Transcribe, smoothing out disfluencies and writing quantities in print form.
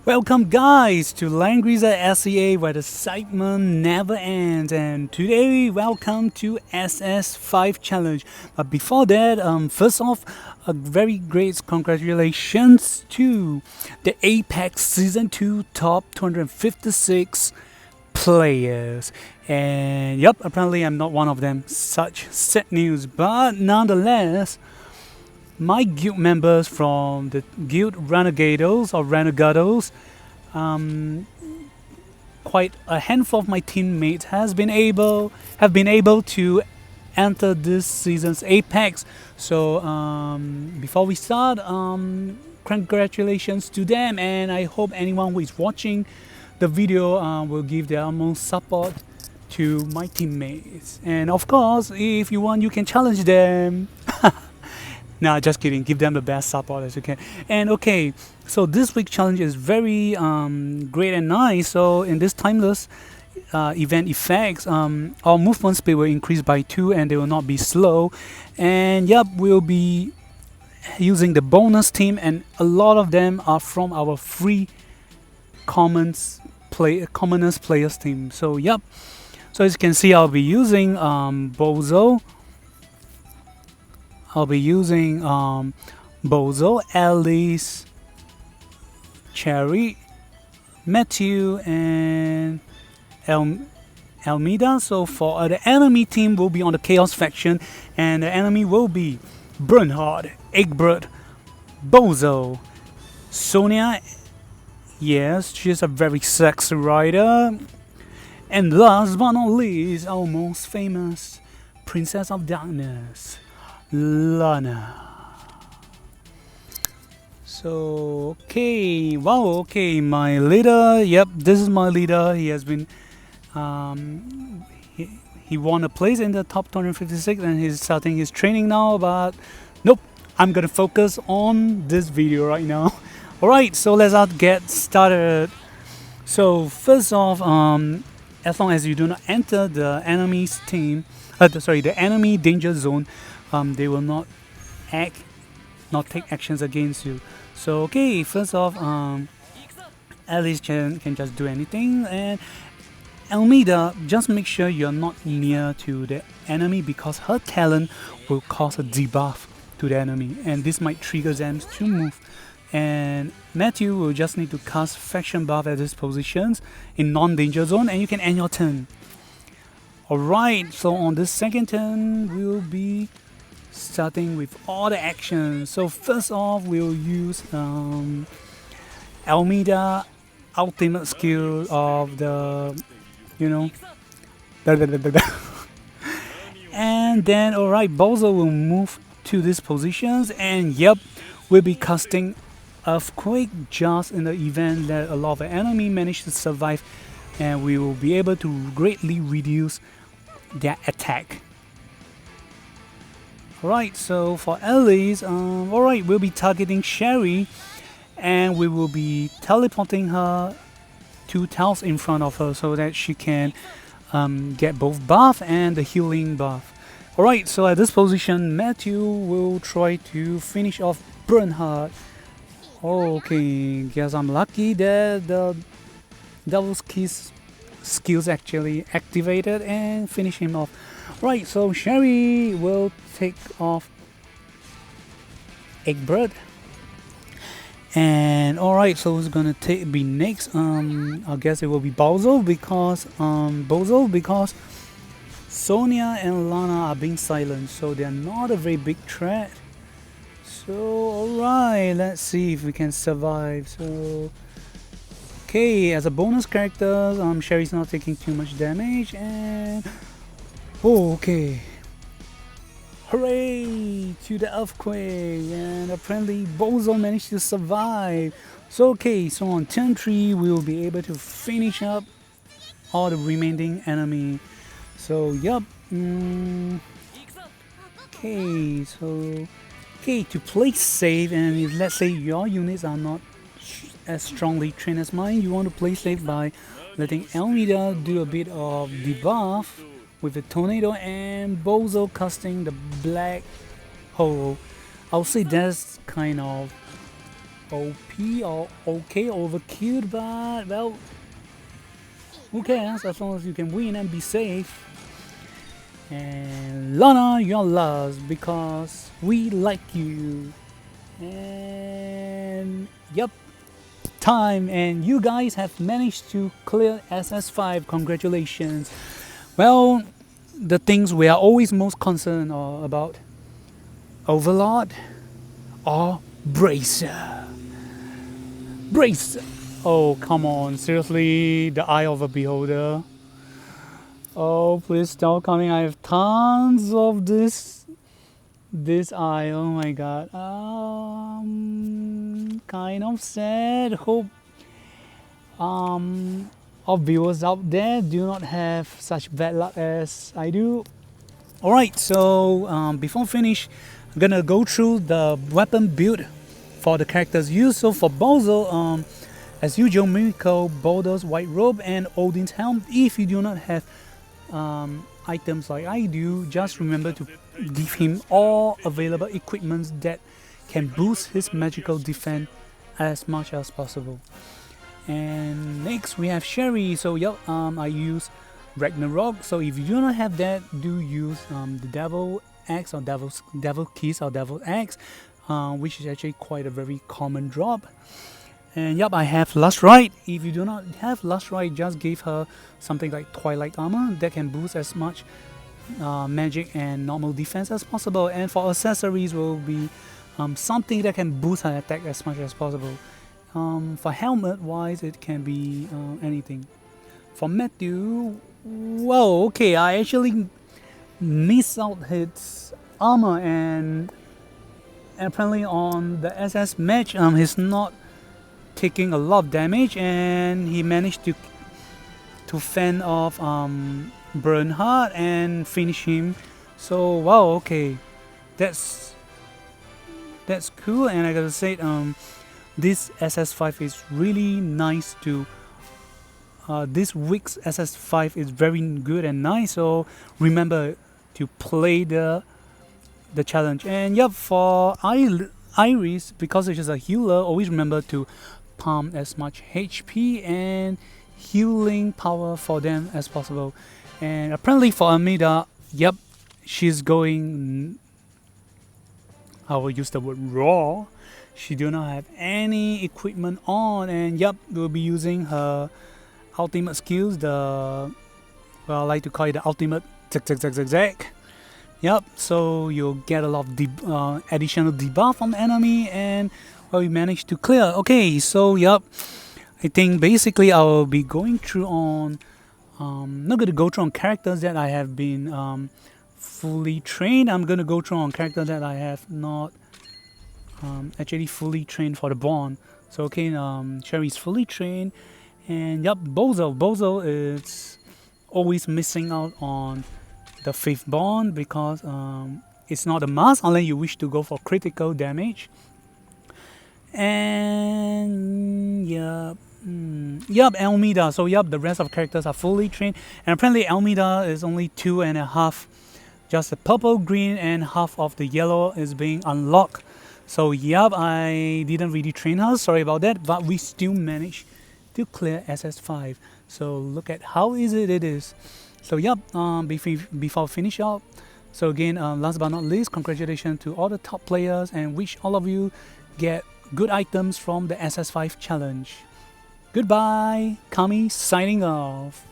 Welcome guys to Langrisser SEA where the excitement never ends, and today welcome to SS5 challenge. But before that, first off, a very great congratulations to the Apex Season 2 top 256 players. And yep, apparently I'm not one of them. Such sad news, but nonetheless, my guild members from the guild Renegados, um, quite a handful of my teammates have been able to enter this season's Apex. So before we start, congratulations to them, and I hope anyone who is watching the video will give their utmost support to my teammates. And of course, if you want, you can challenge them. Nah, just kidding. Give them the best support as you can. And okay, so this week's challenge is very great and nice. So in this timeless event effects, our movement speed will increase by 2 and they will not be slow. And yep, we'll be using the bonus team, and a lot of them are from our free commoners players team. So yep. So as you can see, I'll be using Bozo. I'll be using Bozo, Alice, Cherry, Matthew, and Almeida. So for the enemy team, will be on the Chaos faction, and the enemy will be Bernhard, Egbert, Bozo, Sonia. Yes, she's a very sexy rider. And last but not least, our most famous Princess of Darkness, Lana. So okay, wow, okay, my leader. Yep, this is my leader. He has been, he won a place in the top 256, and he's starting his training now. But nope, I'm gonna focus on this video right now. All right, so let's get started. So first off, as long as you do not enter the enemy's team, the enemy danger zone, they will not take actions against you. So okay, first off, Alice can just do anything, and Almeida, just make sure you're not near to the enemy because her talent will cause a debuff to the enemy, and this might trigger them to move. And Matthew will just need to cast faction buff at his positions in non-danger zone, and you can end your turn. Alright, so on this second turn, we'll be starting with all the actions. So first off, we'll use Almeida ultimate skill of the, and then alright, Bozo will move to these positions, and yep, we'll be casting Earthquake just in the event that a lot of the enemy manage to survive, and we will be able to greatly reduce their attack. Alright, so for Alice, alright, we'll be targeting Sherry, and we will be teleporting her 2 tiles in front of her so that she can get both buff and the healing buff. Alright, so at this position, Matthew will try to finish off Bernhard. Okay, guess I'm lucky that the Devil's Kiss skills actually activated and finish him off. Right, so Sherry will take off Egbert. And alright, so who's gonna be next? I guess it will be Bozo because Sonia and Lana are being silent, so they're not a very big threat. So alright, let's see if we can survive. So okay, as a bonus character, Sherry's not taking too much damage, and okay, hooray to the earthquake, and apparently Bozo managed to survive. So okay, so on turn 3 we will be able to finish up all the remaining enemy. So yup, okay, so to play safe, and if let's say your units are not as strongly trained as mine, you want to play safe by letting Almeida do a bit of debuff with the tornado, and Bozo casting the black hole. I'll say that's kind of OP or okay, overkill, but well, who cares as long as you can win and be safe. And Lana, you're lost because we like you. And yep, time, and you guys have managed to clear SS5. Congratulations. Well, the things we are always most concerned about: Overlord or Bracer. Bracer. Oh, come on, seriously, the eye of a beholder. Oh, please stop coming. I have tons of this eye. Oh my god. Kind of sad. Hope our viewers out there do not have such bad luck as I do. Alright, so before finish, I'm gonna go through the weapon build for the characters used. So for Bowser, as usual, Miracle, Baldur's White Robe, and Odin's Helm. If you do not have items like I do, just remember to give him all available equipments that can boost his magical defense as much as possible. And next we have Sherry. So yep, I use Ragnarok. So if you do not have that, do use the Devil Axe or Devil Keys or Devil Axe, which is actually quite a very common drop. And yep, I have Last Ride. If you do not have Last Ride, just give her something like Twilight Armor that can boost as much magic and normal defense as possible. And for accessories will be something that can boost her attack as much as possible. For helmet wise, it can be anything. For Matthew, whoa, okay, I actually missed out his armor, and apparently on the SS match, he's not taking a lot of damage, and he managed to fend off Bernhard and finish him. So wow, okay, that's cool. And I gotta say, this SS5 is really nice to this week's SS5 is very good and nice, so remember to play the challenge. And yep, for Iris, because she's a healer, always remember to pump as much HP and healing power for them as possible. And apparently for Amida, yep, she's going, I will use the word raw. She do not have any equipment on, and yep, we'll be using her ultimate skills, the, well, I like to call it the ultimate zag. Yep, so you'll get a lot of additional debuff from the enemy, and well, we managed to clear. Okay, so yep, I think basically I will be going through on not going to go through on characters that I have been fully trained. I'm going to go through on characters that I have not actually fully trained for the bond. So okay, Sherry's fully trained, and yep, Bozo is always missing out on the 5th bond because it's not a must unless you wish to go for critical damage. And yep, Almeida. So yep, the rest of characters are fully trained, and apparently Almeida is only 2.5, just the purple, green, and half of the yellow is being unlocked. So yep, I didn't really train her, sorry about that, but we still managed to clear SS5. So look at how easy it is. So yep, before finish up, so again, last but not least, congratulations to all the top players, and wish all of you get good items from the SS5 challenge. Goodbye, Kami signing off.